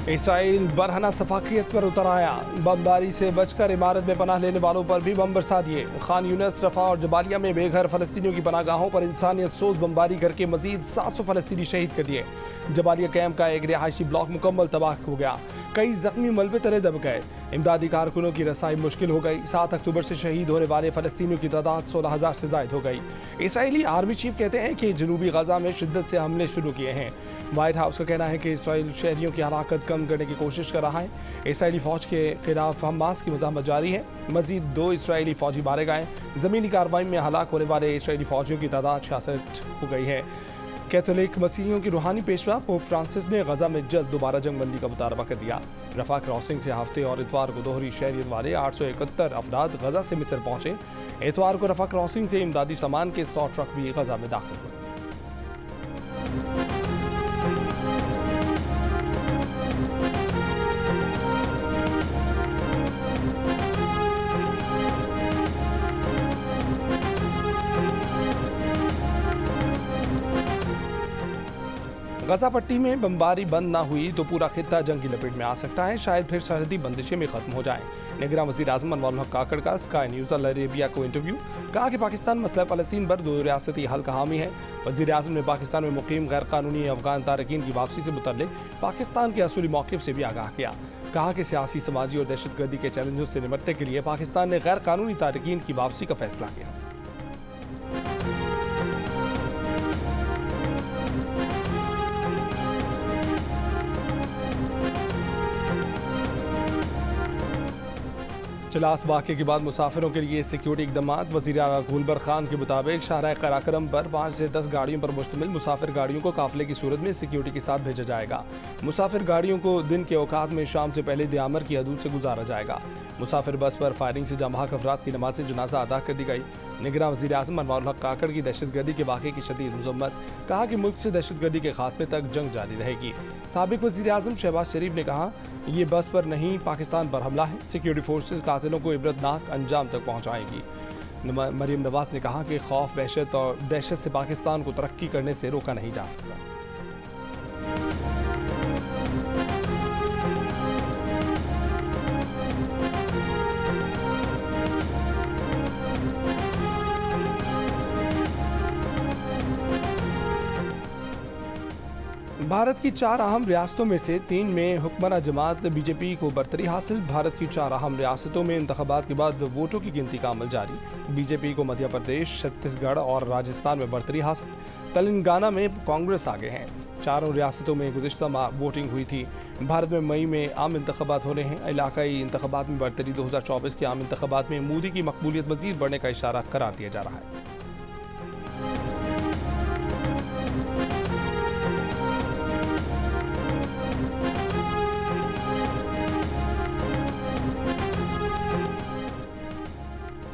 Israel बरहना सफाकियत पर उतर आया। बमबारी से बचकर इमारत में पनाह लेने वालों पर भी बम बरसा दिए। खान यूनिस, रफा और जबालिया में बेघर फलस्तीनियों की पनाहगाहों पर इंसानियत सोच बमबारी करके मजीद 700 फलस्तीनी शहीद कर दिए। जबालिया कैंप का एक रिहायशी ब्लॉक मुकम्मल तबाह हो गया। कई जख्मी मलबे तले दब गए। इमदादी कारकुनों की रसाई मुश्किल हो गई। 7 अक्टूबर से शहीद होने वाले फलस्तीनियों की तादाद 16,000 से जायद हो गई। इसराइली आर्मी चीफ कहते हैं कि जनूबी गजा में शिद्दत से हमले शुरू किए हैं। व्हाइट हाउस का कहना है कि इसराइल शहरियों की हलाकत कम करने की कोशिश कर रहा है। इसराइली फौज के खिलाफ हमास की मुज़ाहमत जारी है। मजीद 2 इसराइली फौजी मारे गए। ज़मीनी कार्रवाई में हलाक होने वाले इसराइली फौजियों की तादाद 66 हो गई है। कैथोलिक मसीहियों की रूहानी पेशवा पोप फ्रांसिस ने गजा में जल्द दोबारा जंगबंदी का मुतालबा कर दिया। रफा क्रॉसिंग से हफ्ते और इतवार को दोहरी शहरियत वाले 871 अफराद गजा से मिस्र पहुंचे। इतवार को रफा क्रॉसिंग से इमदादी सामान के 100 ट्रक भी गजा में दाखिल हुए। गजा पट्टी में बमबारी बंद ना हुई तो पूरा खित्ता जंग की लपेट में आ सकता है। शायद फिर सरहदी बंदिशें में खत्म हो जाएं। निगरान वज़ीर आज़म अनवर हक काकड़ का स्काई न्यूज़ अल अरेबिया को इंटरव्यू। कहा कि पाकिस्तान मसला फ़लस्तीन पर 2 रियासती हल का हामी है। वज़ीर आज़म ने पाकिस्तान में मुकीम गैर कानूनी अफ़गान तारकीन की वापसी से मुतल्लिक़ पाकिस्तान के असूली मौक़िफ़ से भी आगाह किया। कहा कि सियासी, समाजी और दहशतगर्दी के चैलेंजों से निपटने के लिए पाकिस्तान ने गैर कानूनी तारकीन की वापसी का फैसला किया। चलास वाक़े के बाद मुसाफिरों के लिए सिक्योरिटी इक़दामात। वज़ीर आला गुलबर खान के मुताबिक शाहराह कराकरम पर 5 से 10 गाड़ियों पर मुश्तमिल मुसाफिर गाड़ियों को काफ़िले की सूरत में सिक्योरिटी के साथ भेजा जाएगा। मुसाफिर गाड़ियों को दिन के औकात में शाम से पहले दियामर की हदूद से गुजारा जाएगा। मुसाफिर बस पर फायरिंग से जमाहक अफराद की नमाज़ जनाजा अदा कर दी गई। निगरान वज़ीर आज़म अनवर हक काकड़ की दहशतगर्दी के वाक़े की शदीद मज़म्मत। कहा कि मुल्क से दहशतगर्दी के खात्मे तक जंग जारी रहेगी। साबिक़ वज़ीर आज़म शहबाज शरीफ ने कहा, ये बस पर नहीं पाकिस्तान पर हमला है। सिक्योरिटी फोर्सेस कातिलों को इबरतनाक अंजाम तक पहुँचाएंगी। मरीम नवाज ने कहा कि खौफ, वहशत और दहशत से पाकिस्तान को तरक्की करने से रोका नहीं जा सकता। भारत की 4 अहम रियासतों में से 3 में हुक्मरान जमात बीजेपी को बरतरी हासिल। भारत की 4 अहम रियासतों में इंतखाबात के बाद वोटों की गिनती का अमल जारी। बीजेपी को मध्य प्रदेश, छत्तीसगढ़ और राजस्थान में बरतरी हासिल। तेलंगाना में कांग्रेस आगे हैं। 4 रियासतों में गुज़िश्ता माह वोटिंग हुई थी। भारत में मई में आम इंतखाबात होने हैं। इलाकाई इंतखाबात में बरतरी 2024 के आम इंतखाबात में मोदी की मकबूलियत मज़ीद बढ़ने का इशारा करार दिया जा रहा है।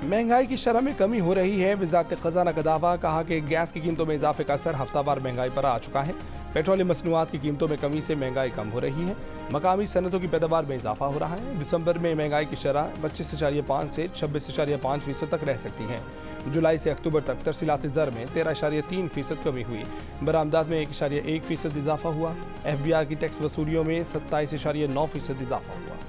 महंगाई की शरह में कमी हो रही है। वज़ारत ख़ज़ाना का दावा। कहा कि गैस की कीमतों में इजाफे का असर हफ्तावार महंगाई पर आ चुका है। पेट्रोलियम मसनूआत की कीमतों में कमी से महंगाई कम हो रही है। मकामी सनतों की पैदावार में इजाफा हो रहा है। दिसंबर में महंगाई की शरह 25.5 से 26.5% तक रह सकती है। जुलाई से अक्टूबर तक तरसीलात ज़र में 13.3% कमी हुई। बरामदात में 1.1% इजाफा हुआ। FBR की टैक्स वसूलियों में 27.9% इजाफा हुआ।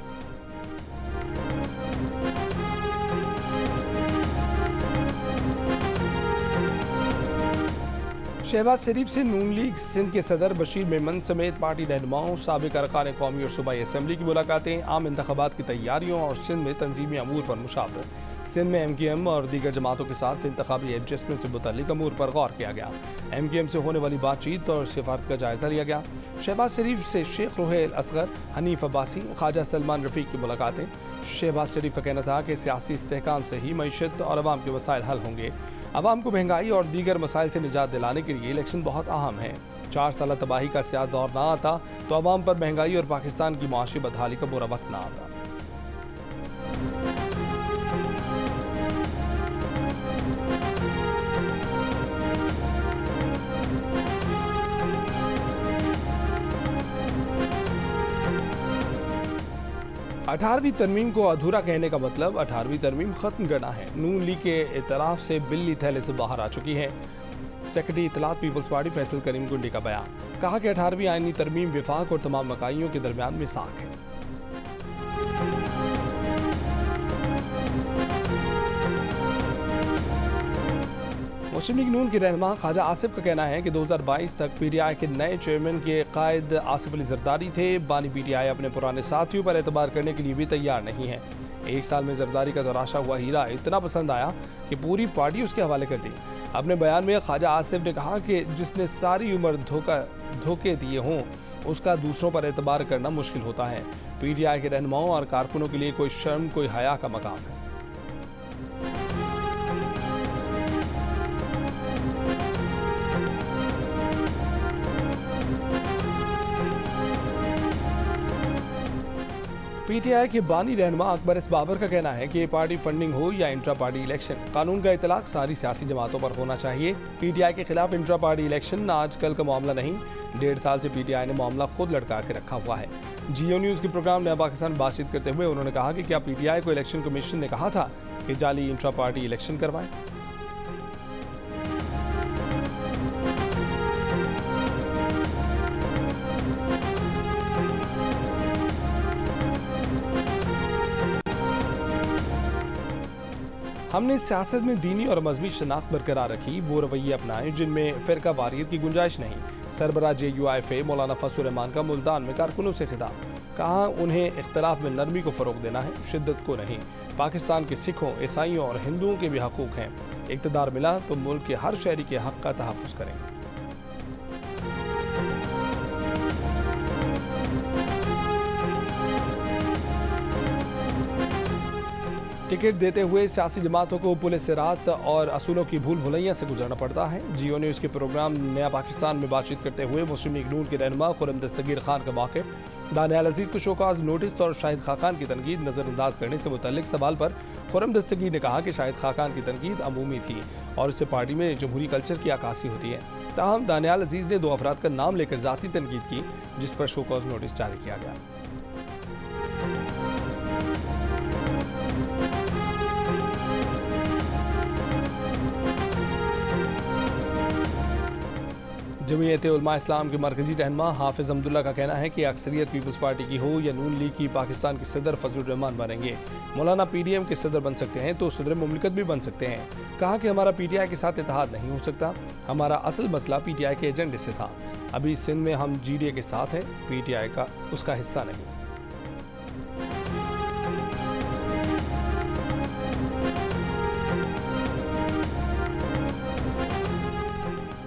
शहबाज शरीफ से नून लीग सिंध के सदर बशीर मेमन समेत पार्टी रहनुमाओं, साबिक़ अरकान कौमी और सूबाई असम्बली की मुलाकातें। आम इंतखाबात की तैयारियों और सिंध में तंजीमी अमूर पर मुशावरत। सिंध में MKM और दीगर जमातों के साथ इंतखाबी एडजस्टमेंट से मुतल्लिक़ अमूर पर गौर किया गया। MKM से होने वाली बातचीत और सिफारत का जायज़ा लिया गया। शहबाज शरीफ से शेख रोहेल असगर, हनीफ अब्बासी, ख्वाजा सलमान रफ़ीक की मुलाकातें। शहबाज शरीफ का कहना था कि सियासी इस्तेहकाम से ही मईशत और अवाम के मसाइल हल होंगे। अवाम को महंगाई और दीगर मसाइल से निजात दिलाने के लिए इलेक्शन बहुत अहम है। 4 साल तबाही का स्याह दौर ना आता तो अवाम पर महंगाई और पाकिस्तान की मुआशी बदहाली का बुरा वक्त ना आता। अठारहवीं तरमीम को अधूरा कहने का मतलब 18वीं तरमीम खत्म करना है। नून लीग के इतराफ से बिल्ली थैले से बाहर आ चुकी है। सेक्रेटरी इत्तलात पीपल्स पार्टी फैसल करीम गुंडी का बयान, कहा कि 18वीं आईनी तरमीम विफाक और तमाम मकाइयों के दरमियान मिसाक है। मुस्लिम लीग नून के रहनुमा ख्वाजा आसिफ का कहना है कि 2022 तक पीटीआई के नए चेयरमैन के कायद आसिफ अली जरदारी थे। बानी पीटीआई अपने पुराने साथियों पर एतबार करने के लिए भी तैयार नहीं है। एक साल में जरदारी का तराशा हुआ हीरा इतना पसंद आया कि पूरी पार्टी उसके हवाले कर दी। अपने बयान में ख्वाजा आसिफ ने कहा कि जिसने सारी उम्र धोखे दिए हों उसका दूसरों पर एतबार करना मुश्किल होता है। पीटीआई के रहनुमाओं और कारकुनों के लिए कोई शर्म कोई हया का मकाम है। पीटीआई के बानी रहनुमा अकबर इस बाबर का कहना है कि ये पार्टी फंडिंग हो या इंट्रा पार्टी इलेक्शन, कानून का इतलाक सारी सियासी जमातों पर होना चाहिए। पीटीआई के खिलाफ इंट्रा पार्टी इलेक्शन आज कल का मामला नहीं, 1.5 साल से पीटीआई ने मामला खुद लटका के रखा हुआ है। जियो न्यूज़ के प्रोग्राम नया पाकिस्तान में बातचीत करते हुए उन्होंने कहा कि क्या पीटीआई को इलेक्शन कमीशन ने कहा था कि जाली इंट्रा पार्टी इलेक्शन करवाएं। हमने सियासत में दीनी और मजहबी शनाख्त बरकरार रखी, वो रवैये अपनाए जिनमें फ़िरका वारियत की गुंजाइश नहीं। सरबराह JUIFA मौलाना फजल रहमान का मुल्तान में कारकुनों से खिताब, कहा उन्हें इख्तलाफ में नरमी को फ़रोग देना है, शिद्दत को नहीं। पाकिस्तान के सिखों, ईसाइयों और हिंदुओं के भी हकूक़ हैं। इक़्तिदार मिला तो मुल्क के हर शहरी के हक़ का तहफ़्फ़ुज़ करेंगे। टिकट देते हुए सियासी जमातों को पुलिस से रात और असूलों की भूल भुलैया से गुजरना पड़ता है। जियो न्यूज़ के प्रोग्राम नया पाकिस्तान में बातचीत करते हुए मुस्लिम लीग नून के रहनुमा खुर्रम दस्तगीर खान का वाक़िफ़, दानियाल अजीज़ को शोकाज नोटिस और शाहिद खाकान की तनकीद नज़रअंदाज करने से मुतल्लिक सवाल पर खुर्रम दस्तगीर ने कहा कि शाहिद खाकान की तनकीद अमूमी थी और इससे पार्टी में जमहूरी कल्चर की अक्कासी होती है। ताहम दानियाल अजीज़ ने 2 अफराद का नाम लेकर ज़ाती तनकीद की, जिस पर शोकाज नोटिस जारी किया गया। जमीयत उलमा इस्लाम के मरकजी रहनुमा हाफिज़ अब्दुल्ला का कहना है कि अक्सरियत पीपल्स पार्टी की हो या नून लीग की, पाकिस्तान के सदर फजलुर रहमान बनेंगे। मौलाना PDM के सदर बन सकते हैं तो सदर मुमलिकत भी बन सकते हैं। कहा कि हमारा PTI के साथ इत्तेहाद नहीं हो सकता, हमारा असल मसला PTI के एजेंडे से था। अभी सिंध में हम GDA के साथ हैं, PTI का उसका हिस्सा नहीं।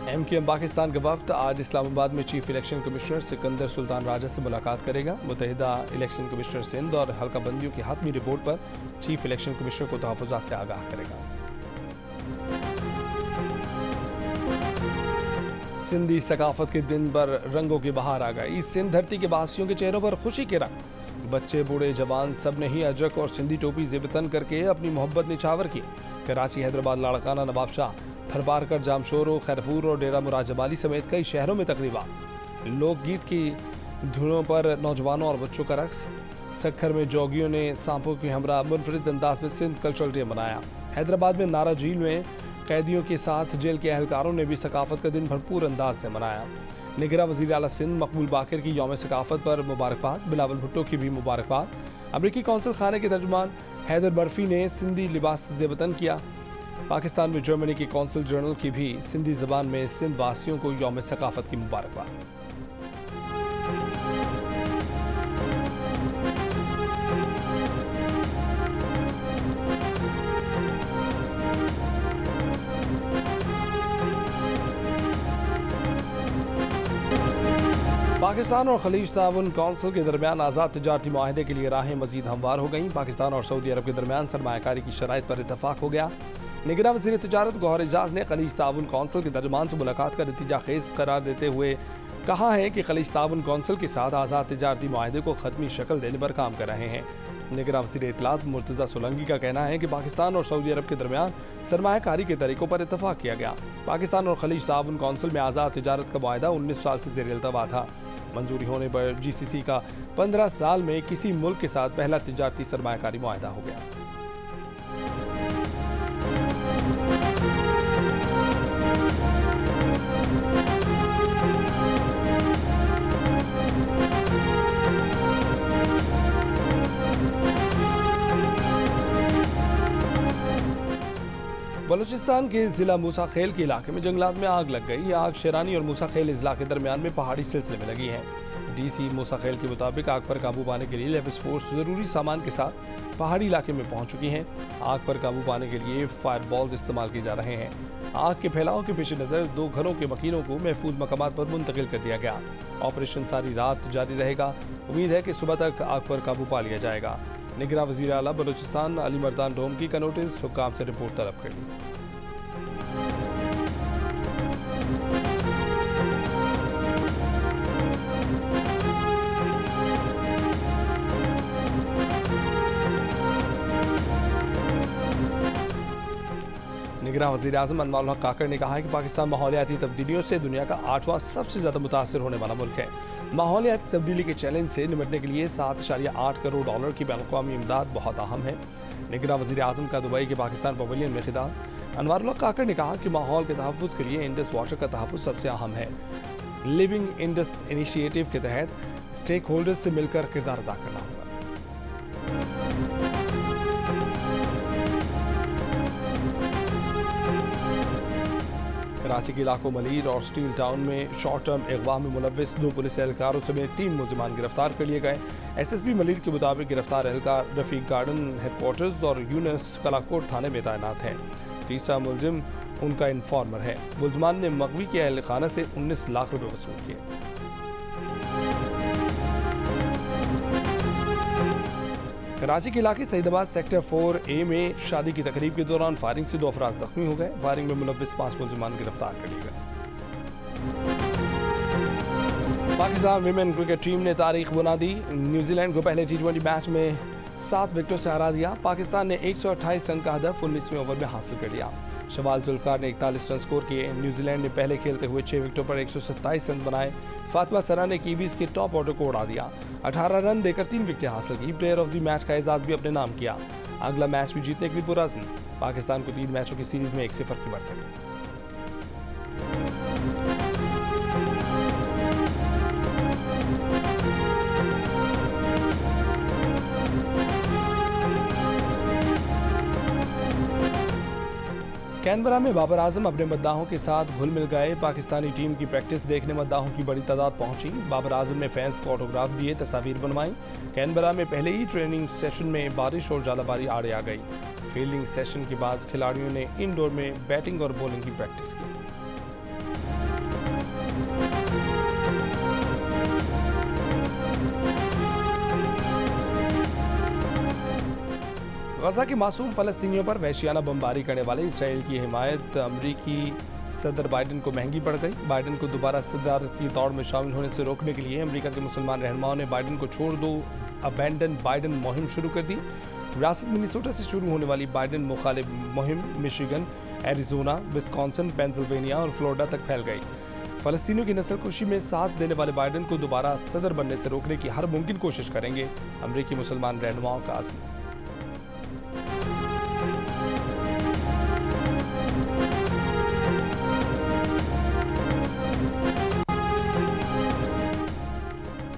MKM पाकिस्तान का वफ्द आज इस्लामाबाद में chief election commissioner Sikandar Sultan Raja से मुलाकात करेगा। मुत्तहिदा इलेक्शन कमिश्नर सिंध और हल्का बंदियों की हातमी रिपोर्ट पर चीफ इलेक्शन कमिश्नर को तहफ़्फ़ुज़ात से आगाह करेगा। सिंधी सकाफत के दिन पर रंगों की बहार आ गई। सिंध धरती के वासियों के चेहरों पर खुशी के रंग, बच्चे बूढ़े जवान सब ने ही अजरक और सिंधी टोपी ज़ेबतन करके अपनी मोहब्बत निछावर की। कराची, हैदराबाद, लाड़काना, नवाबशाह, थरपारकर, जामशोरो, खैरपुर और डेरा मुराद जमाली समेत कई शहरों में तकरीबा। लोकगीत की धुनों पर नौजवानों और बच्चों का रक्स। सक्खर में जोगियों ने सांपों की हमरा मुनफरिद अंदाज में सिंध कल्चरल डे मनाया। हैदराबाद में नारा झील में कैदियों के साथ जेल के अहलकारों ने भी सकाफत का दिन भरपूर अंदाज से मनाया। निगरां वज़ीर आला सिंध मकबूल बाकर की यौम सकाफत पर मुबारकबाद, बिलावल भुट्टो की भी मुबारकबाद। अमरीकी कौंसल खाने के तर्जुमान हैदर बर्फी ने सिंधी लिबास ज़ेबतन किया। पाकिस्तान में जर्मनी के कौंसल जनरल की भी सिंधी ज़बान में सिंध वासियों को यौम सकाफत की मुबारकबाद। पाकिस्तान और खलीज ताउन कौंसिल के दरमियान आज़ाद तिजारती मुआहदे के लिए राहें मजीद हमवार हो गईं। पाकिस्तान और सऊदी अरब के दरमियान सरमायाकारी की शराइत पर इतफाक हो गया। निगरां वज़ीर तिजारत गौहर एजाज ने खलीज ताउन कौंसिल के तर्जुमान से मुलाकात कर नतीजा खेज करार देते हुए कहा है कि खलीज ताउन कौंसिल के साथ आज़ाद तिजारती मुआहदे को ख़त्मी शक्ल देने पर काम कर रहे हैं। निगरां वज़ीर इत्तलात मुर्तज़ा सोलंकी का कहना है कि पाकिस्तान और सऊदी अरब के दरमियान सरमायाकारी के तरीक़ों पर इतफाक किया गया। पाकिस्तान और खलीज ताउन कौंसिल में आज़ाद तिजारत का मुआहदा 19 साल से ज़ेर अल्तवा था। मंजूरी होने पर GCC का 15 साल में किसी मुल्क के साथ पहला तिजारती सरमायाकारी मुआहदा हो गया। बलूचिस्तान के जिला मूसा खेल के इलाके में जंगलात में आग लग गई। आग शेरानी और मूसा खेल इजला के दरमियान में पहाड़ी सिलसिले में लगी है। डीसी मूसा खेल के मुताबिक आग पर काबू पाने के लिए लेविस फोर्स जरूरी सामान के साथ पहाड़ी इलाके में पहुंच चुकी हैं। आग पर काबू पाने के लिए फायर बॉल्स इस्तेमाल किए जा रहे हैं। आग के फैलाव के पेश नज़र 2 घरों के मकीनों को महफूज मकामात पर मुंतकिल कर दिया गया। ऑपरेशन सारी रात जारी रहेगा। उम्मीद है कि सुबह तक आग पर काबू पा लिया जाएगा। निगरां वज़ीर आला बलूचिस्तान अली मर्दान ढोमकी का नोटिस हुक्काम से रिपोर्ट तलब कर ली। निगरां वज़ीर-ए-आज़म अनवारुल हक काकड़ ने कहा है कि पाकिस्तान माहौलियाती तब्दीलियों से दुनिया का 8वां सबसे ज़्यादा मुतासर होने वाला मुल्क है। माहौलियाती तब्दीली के चैलेंज से निपटने के लिए $7.8 करोड़ की बैनुल-अक़वामी इमदाद बहुत अहम है। निगरां वज़ीर-ए-आज़म का दुबई के पाकिस्तान पवेलियन में खिताब। अनवारुल हक काकड़ ने कहा कि माहौल के तहफ़्फ़ुज़ के लिए इंडस वाटर का तहफ़्फ़ुज़ सबसे अहम है। लिविंग इंडस इनिशिएटिव के तहत स्टेक होल्डर्स से मिलकर किरदार अदा करना होगा। कराची के इलाकों मलीर और स्टील टाउन में शॉर्ट टर्म अगवा में मुलव्विस 2 पुलिस एहलकारों समेत 3 मुलजिमान गिरफ्तार कर लिए गए। SSP मलीर के मुताबिक गिरफ्तार एहलकार रफीक गार्डन हेडक्वार्टर्स और यूनस कलाकोट थाने में तैनात हैं। तीसरा मुलजिम उनका इन्फॉर्मर है। मुलजिमान ने मगवी के अहल खाना से 19 लाख रुपए वसूल किए। कराची के इलाके सईदाबाद सेक्टर 4A में शादी की तकरीब के दौरान फायरिंग से 2 अफराद जख्मी हो गए। फायरिंग में मुलव्विस 5 मुलजिमान गिरफ्तार कर लिए गए। पाकिस्तान विमेन क्रिकेट टीम ने तारीख बना दी। न्यूजीलैंड को पहले T20 मैच में 7 विकेटों से हरा दिया। पाकिस्तान ने 128 रन का हदफ 19वें ओवर में हासिल कर लिया। शवाल जुल्फकार ने 41 रन स्कोर किए। न्यूजीलैंड ने पहले खेलते हुए 6 विकेटों पर 127 रन बनाए। फातिमा सना ने कीवीज के टॉप ऑर्डर को उड़ा दिया। 18 रन देकर 3 विकेटें हासिल की। प्लेयर ऑफ द मैच का एजाज भी अपने नाम किया। अगला मैच भी जीतने के लिए पुरअज़्म। पाकिस्तान को 3 मैचों की सीरीज में 1-0 की बढ़त। कैनबरा में बाबर आजम अपने मद्दाहों के साथ घुल मिल गए। पाकिस्तानी टीम की प्रैक्टिस देखने मद्दाहों की बड़ी तादाद पहुंची। बाबर आजम ने फैंस को ऑटोग्राफ दिए, तस्वीर बनवाई। कैनबरा में पहले ही ट्रेनिंग सेशन में बारिश और जालाबारी आड़े आ गई। फील्डिंग सेशन के बाद खिलाड़ियों ने इंडोर में बैटिंग और बॉलिंग की प्रैक्टिस की। गजा के मासूम फलस्तीनियों पर वहशियाना बमबारी करने वाले इसराइल की हिमायत अमरीकी सदर बाइडन को महंगी पड़ गई। बाइडन को दोबारा सदारत की दौड़ में शामिल होने से रोकने के लिए अमेरिका के मुसलमान रहनुमाओं ने बाइडन को छोड़ दो अबैंडन बाइडन मुहिम शुरू कर दी। रियासत मिनेसोटा से शुरू होने वाली बाइडन मुखालिफ मुहिम मिशिगन, एरिजोना, विस्कॉन्सिन, पेंसिल्वेनिया और फ्लोरिडा तक फैल गई। फलस्तीनियों की नस्लकुशी में साथ देने वाले बाइडन को दोबारा सदर बनने से रोकने की हर मुमकिन कोशिश करेंगे। अमरीकी मुसलमान रहनुमाओं का आज़म।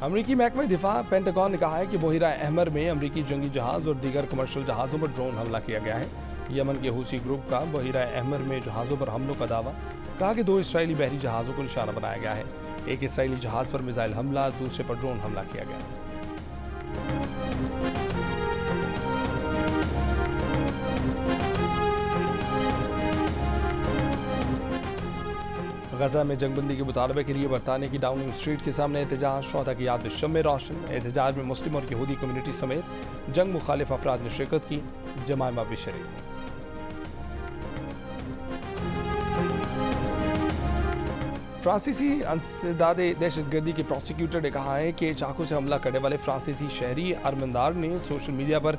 अमरीकी महकमा दिफा पेंटागन ने कहा है कि बहिरा अहमर में अमरीकी जंगी जहाज और दीगर कमर्शियल जहाज़ों पर ड्रोन हमला किया गया है। यमन के हूसी ग्रुप का बहिरा अहमर में जहाज़ों पर हमलों का दावा। कहा कि 2 इसराइली बहरी जहाज़ों को निशाना बनाया गया है। एक इसराइली जहाज़ पर मिसाइल हमला, दूसरे पर ड्रोन हमला किया गया। गजा में जंगबंदी के मुतालबे के लिए बरतानिया की डाउनिंग स्ट्रीट के सामने एहतजाज। शोहदा की याद में शम्मे रोशन। एहतजाज में मुस्लिम और यहूदी कम्युनिटी समेत जंग मुखालिफ अफराद ने शिरकत की। जमायमा भी शरीक। फ्रांसीसी अंसदाद दहशतगर्दी के प्रोसिक्यूटर ने कहा है कि चाकू से हमला करने वाले फ्रांसीसी शहरी अरमंदार ने सोशल मीडिया पर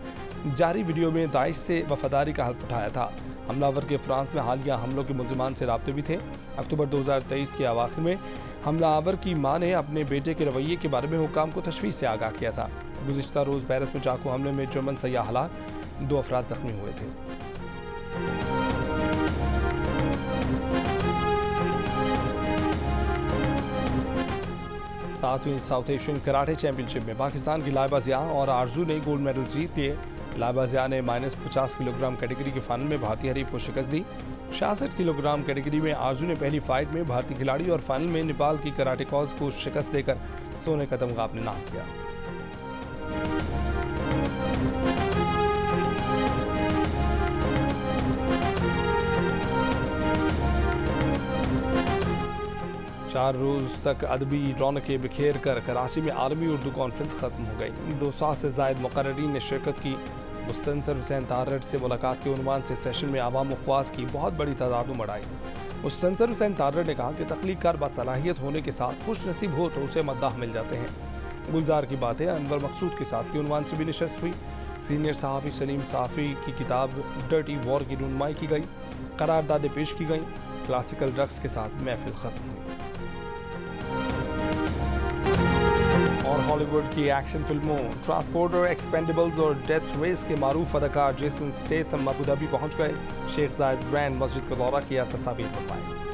जारी वीडियो में दाइश से वफादारी का हल्फ उठाया था। हमलावर के फ्रांस में हालिया हमलों के मुलजिमान से राब्ते भी थे। अक्टूबर 2023 के अवाखिर में हमलावर की मां ने अपने बेटे के रवैये के बारे में हुक्काम को तशवीश से आगाह किया था। गुज़िश्ता रोज़ पेरिस में चाकू हमले में जर्मन सयाह हलाक, 2 अफराद जख्मी हुए थे। सातवीं साउथ एशियन कराटे चैंपियनशिप में पाकिस्तान की लाइबा ज़िया और आरजू ने गोल्ड मेडल जीत लिए। लाबाजिया ने -50 किलोग्राम कैटेगरी के फाइनल में भारतीय हरीफ को शिकस्त दी। 66 किलोग्राम कैटेगरी में आरजू ने पहली फाइट में भारतीय खिलाड़ी और फाइनल में नेपाल की कराटेकॉज को शिकस्त देकर सोने का तमगा अपने नाम किया। चार रोज तक अदबी रौनकें बिखेर कर कराची में आलमी उर्दू कॉन्फ्रेंस खत्म हो गई। 200 से जायद मुकर्रीन ने शिरकत की। मुस्तनसर हुसैन तारड़ से मुलाकात के उन्वान से सेशन में आवाम ख्वास की बहुत बड़ी तादाद उमड़ आई। मुस्तनसर हुसैन तारड़ ने कहा कि तख्लीक़कार बासलाहियत होने के साथ खुश नसीब हो तो उसे मद्दाह मिल जाते हैं। गुलजार की बातें अनवर मकसूद के साथ के उन्वान से भी नशस्त हुई। सीनियर सहाफ़ी सलीम साफ़ी की किताब डर्टी वॉर की रुनमाई की गई। करारदादें पेश की गई। क्लासिकल रक्स के साथ महफिल ख़त्म हुई। और हॉलीवुड की एक्शन फिल्मों ट्रांसपोर्टर, एक्सपेंडेबल्स और डेथ रेस के मारूफ अदाकार जेसन स्टेथम अबू धाबी पहुंच गए। शेख जायद ग्रैंड मस्जिद का दौरा किया, तस्वीर बनवाई।